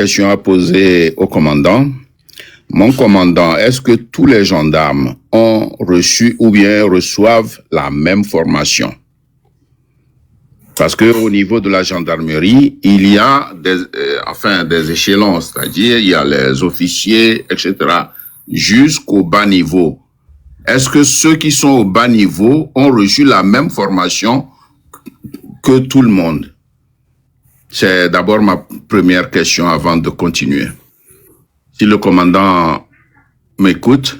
Question à poser au commandant. Mon commandant, est-ce que tous les gendarmes ont reçu ou bien reçoivent la même formation? Parce que au niveau de la gendarmerie, il y a des échelons, c'est-à-dire il y a les officiers, etc., jusqu'au bas niveau. Est-ce que ceux qui sont au bas niveau ont reçu la même formation que tout le monde? C'est d'abord ma première question avant de continuer. Si le commandant m'écoute,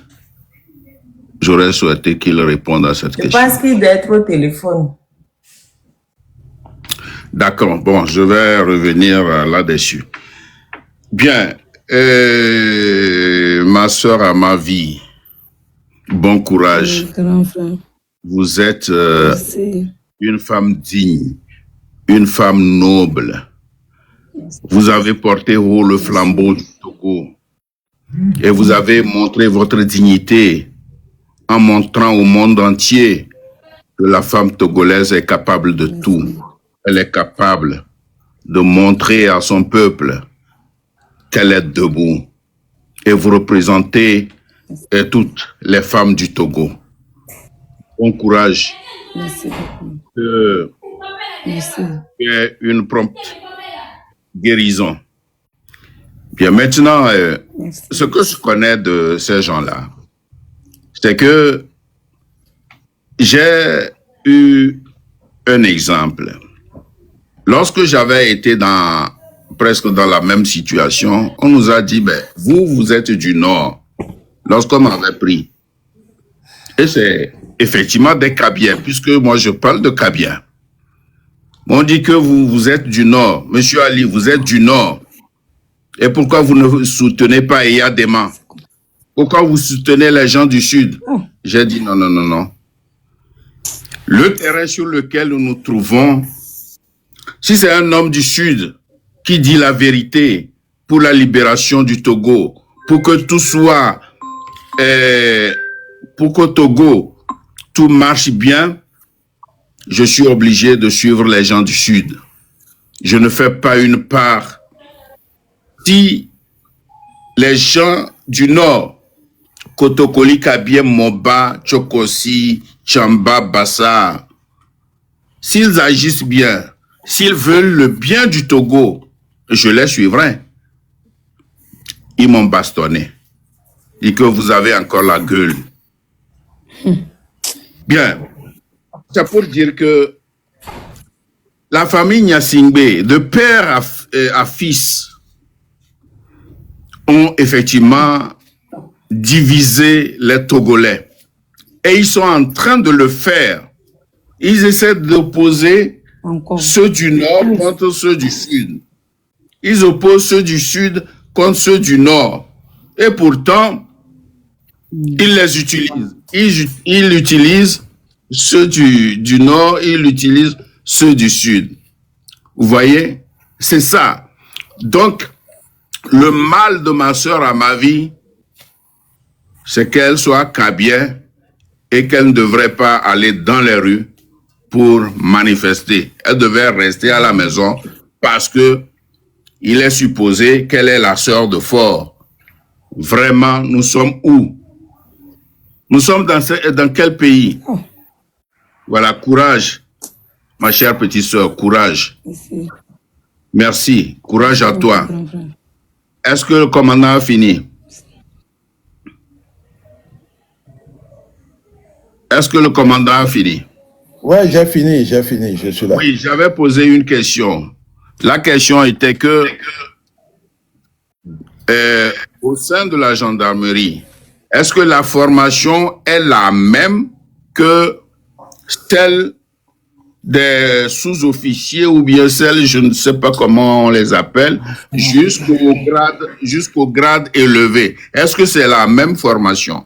j'aurais souhaité qu'il réponde à cette question. Je pense qu'il doit être au téléphone. D'accord, bon, je vais revenir là-dessus. Bien, ma sœur à ma vie, bon courage. Grand frère. Vous êtes Merci. une femme digne, une femme noble. Vous avez porté haut le flambeau du Togo et vous avez montré votre dignité en montrant au monde entier que la femme togolaise est capable de tout. Elle est capable de montrer à son peuple qu'elle est debout. Et vous représentez toutes les femmes du Togo. Bon courage. Merci beaucoup. Merci. Et une prompte guérison. Bien, maintenant, ce que je connais de ces gens-là, c'est que j'ai eu un exemple. Lorsque j'avais été presque dans la même situation, on nous a dit, ben, vous êtes du Nord. Lorsqu'on m'avait pris. Et c'est effectivement des Kabyens, puisque moi je parle de Kabyens. On dit que vous êtes du Nord. Monsieur Ali, vous êtes du Nord. Et pourquoi vous ne soutenez pas Eyadema? Pourquoi vous soutenez les gens du Sud? J'ai dit non, non, non, non. Le terrain sur lequel nous nous trouvons, si c'est un homme du Sud qui dit la vérité pour la libération du Togo, pour que tout soit, pour qu'au Togo, tout marche bien, je suis obligé de suivre les gens du Sud. Je ne fais pas une part. Si les gens du Nord, Kotokoli, Kabiem, Moba, Tchokosi, Chamba, Bassa, s'ils agissent bien, s'ils veulent le bien du Togo, je les suivrai. Ils m'ont bastonné. Et que vous avez encore la gueule. Bien. C'est pour dire que la famille Nyasingbe, de père à fils, ont effectivement divisé les Togolais. Et ils sont en train de le faire. Ils essaient d'opposer ceux du Nord contre ceux du Sud. Ils opposent ceux du Sud contre ceux du Nord. Et pourtant, ils les utilisent. Ils utilisent ceux du Nord, ils utilisent ceux du Sud. Vous voyez? C'est ça. Donc, le mal de ma sœur à ma vie, c'est qu'elle soit kabien et qu'elle ne devrait pas aller dans les rues pour manifester. Elle devait rester à la maison parce que il est supposé qu'elle est la sœur de Fort. Vraiment, nous sommes où? Nous sommes dans quel pays? Voilà, courage, ma chère petite sœur, courage. Merci, courage à toi. Est-ce que le commandant a fini? Est-ce que le commandant a fini? Oui, j'ai fini, je suis là. Oui, j'avais posé une question. La question était que au sein de la gendarmerie, est-ce que la formation est la même que celle des sous-officiers ou bien celle, je ne sais pas comment on les appelle, jusqu'au grade élevé? Est-ce que c'est la même formation?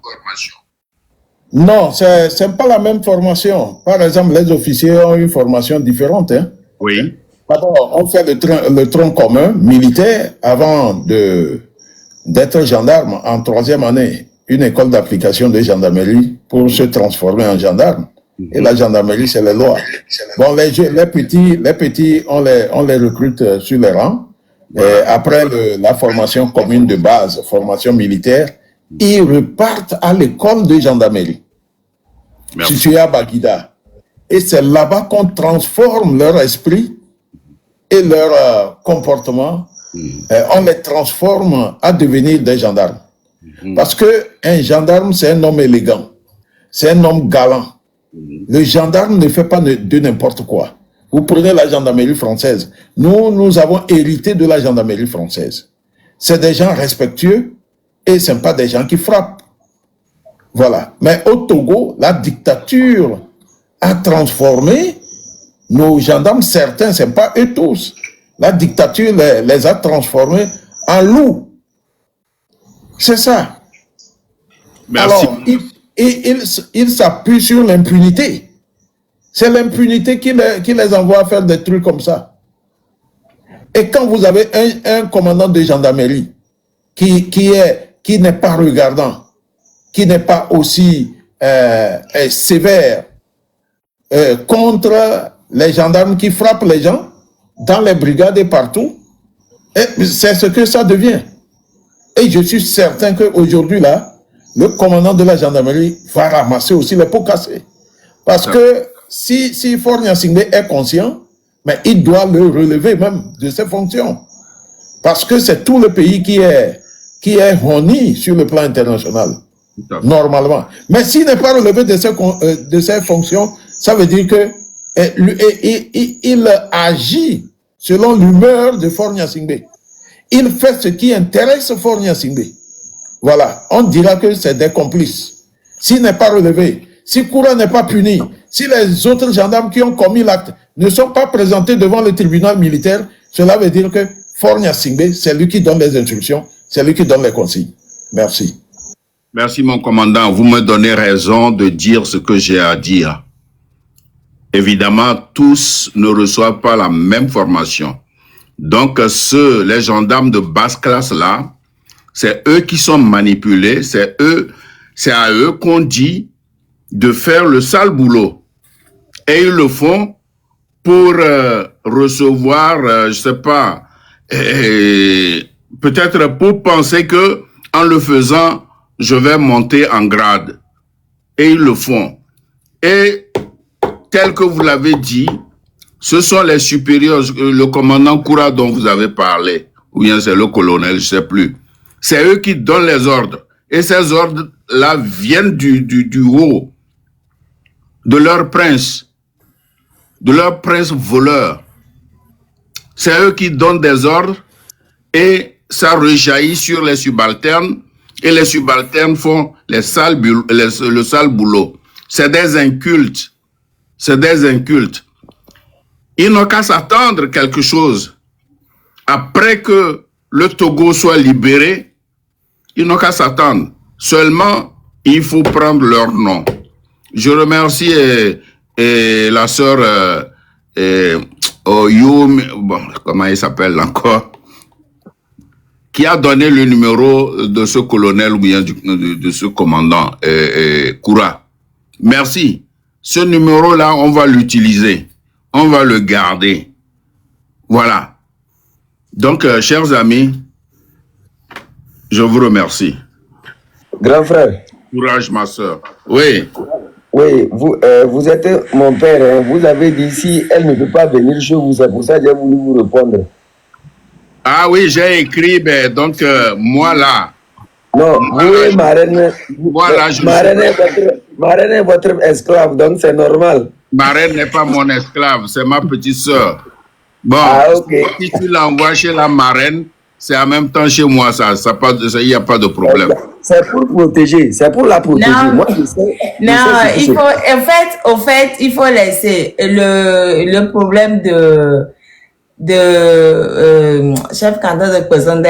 Non, c'est pas la même formation. Par exemple, les officiers ont une formation différente. Hein? Oui. D'abord, on fait le tronc commun militaire avant d'être gendarme en 3e année. Une école d'application de gendarmerie pour se transformer en gendarme. Et la gendarmerie, c'est les lois. Bon, les petits, on les recrute sur les rangs. après la formation commune de base, formation militaire, ils repartent à l'école de gendarmerie, située à Baguida. Et c'est là-bas qu'on transforme leur esprit et leur comportement. On les transforme à devenir des gendarmes. Parce qu'un gendarme, c'est un homme élégant. C'est un homme galant. Le gendarme ne fait pas de n'importe quoi. Vous prenez la gendarmerie française. Nous avons hérité de la gendarmerie française. C'est des gens respectueux et ce ne sont pas des gens qui frappent. Voilà. Mais au Togo, la dictature a transformé nos gendarmes, certains, ce n'est pas eux tous. La dictature les a transformés en loups. C'est ça. Merci. Alors, il s'appuie sur l'impunité. C'est l'impunité qui les envoie à faire des trucs comme ça. Et quand vous avez un commandant de gendarmerie qui n'est pas regardant, qui n'est pas aussi sévère contre les gendarmes qui frappent les gens dans les brigades et partout, c'est ce que ça devient. Et je suis certain qu'aujourd'hui, là, le commandant de la gendarmerie va ramasser aussi les pots cassés. Parce que si Faure Gnassingbé est conscient, mais il doit le relever même de ses fonctions. Parce que c'est tout le pays qui est honni sur le plan international, normalement. Mais s'il n'est pas relevé de ses fonctions, ça veut dire que il agit selon l'humeur de Faure Gnassingbé. Il fait ce qui intéresse Faure Gnassingbé. Voilà, on dira que c'est des complices. S'il n'est pas relevé, si Koura n'est pas puni, si les autres gendarmes qui ont commis l'acte ne sont pas présentés devant le tribunal militaire, cela veut dire que Faure Gnassingbé, c'est lui qui donne les instructions, c'est lui qui donne les consignes. Merci. Merci, mon commandant. Vous me donnez raison de dire ce que j'ai à dire. Évidemment, tous ne reçoivent pas la même formation. Donc, les gendarmes de basse classe là, c'est eux qui sont manipulés, c'est à eux qu'on dit de faire le sale boulot. Et ils le font pour recevoir, je sais pas, peut-être pour penser que en le faisant, je vais monter en grade. Et ils le font. Et tel que vous l'avez dit, ce sont les supérieurs, le commandant Koura dont vous avez parlé, ou bien c'est le colonel, je sais plus. C'est eux qui donnent les ordres. Et ces ordres-là viennent du haut, de leur prince voleur. C'est eux qui donnent des ordres et ça rejaillit sur les subalternes et les subalternes font le sale boulot. C'est des incultes. C'est des incultes. Ils n'ont qu'à s'attendre quelque chose. Après que le Togo soit libéré, ils n'ont qu'à s'attendre. Seulement, il faut prendre leur nom. Je remercie la sœur comment il s'appelle encore, qui a donné le numéro de ce colonel ou bien de ce commandant, Koura. Merci. Ce numéro-là, on va l'utiliser. On va le garder. Voilà. Donc, chers amis, je vous remercie. Grand frère. Courage, ma soeur. Oui. Oui, vous êtes mon père. Hein. Vous avez dit si elle ne peut pas venir chez vous, c'est pour ça que j'ai voulu vous répondre. Ah oui, j'ai écrit, donc moi là. Non, vous et ma reine. Voilà, ma reine est votre esclave, donc c'est normal. Ma reine n'est pas mon esclave, c'est ma petite soeur. Bon, okay. Si tu l'envoies chez la marraine, c'est en même temps chez moi, il n'y a pas de problème. C'est pour protéger, c'est pour la protéger. Non, moi, je sais, il faut, en fait, il faut laisser le problème de chef canton de Kosonde,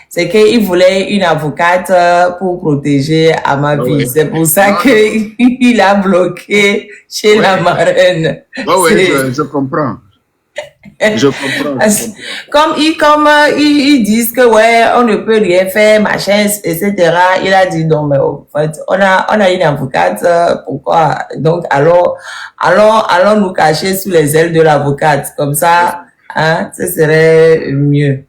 c'est qu'il voulait une avocate pour protéger Amavi. Oui. C'est pour ça qu'il a bloqué chez la marraine. Oui, je comprends. Je comprends. Comme ils disent que ouais, on ne peut rien faire, machin, etc. Il a dit non, mais en fait, on a une avocate, pourquoi? Donc, allons nous cacher sous les ailes de l'avocate. Comme ça, hein, ce serait mieux.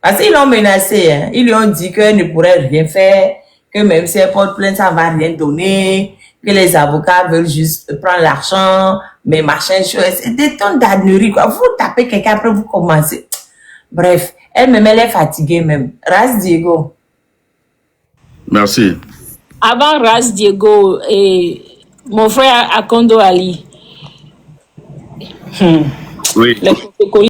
Parce qu'ils l'ont menacé, hein. Ils lui ont dit qu'elle ne pourrait rien faire, que même si elle porte plainte, ça ne va rien donner, que les avocats veulent juste prendre l'argent, mais machin, c'est des tonnes d'adneries, quoi. Vous tapez quelqu'un, après vous commencez. Bref, elle-même, elle est fatiguée même. Ras Diego. Merci. Avant Ras Diego et mon frère Akondo Ali, Oui. les protocoles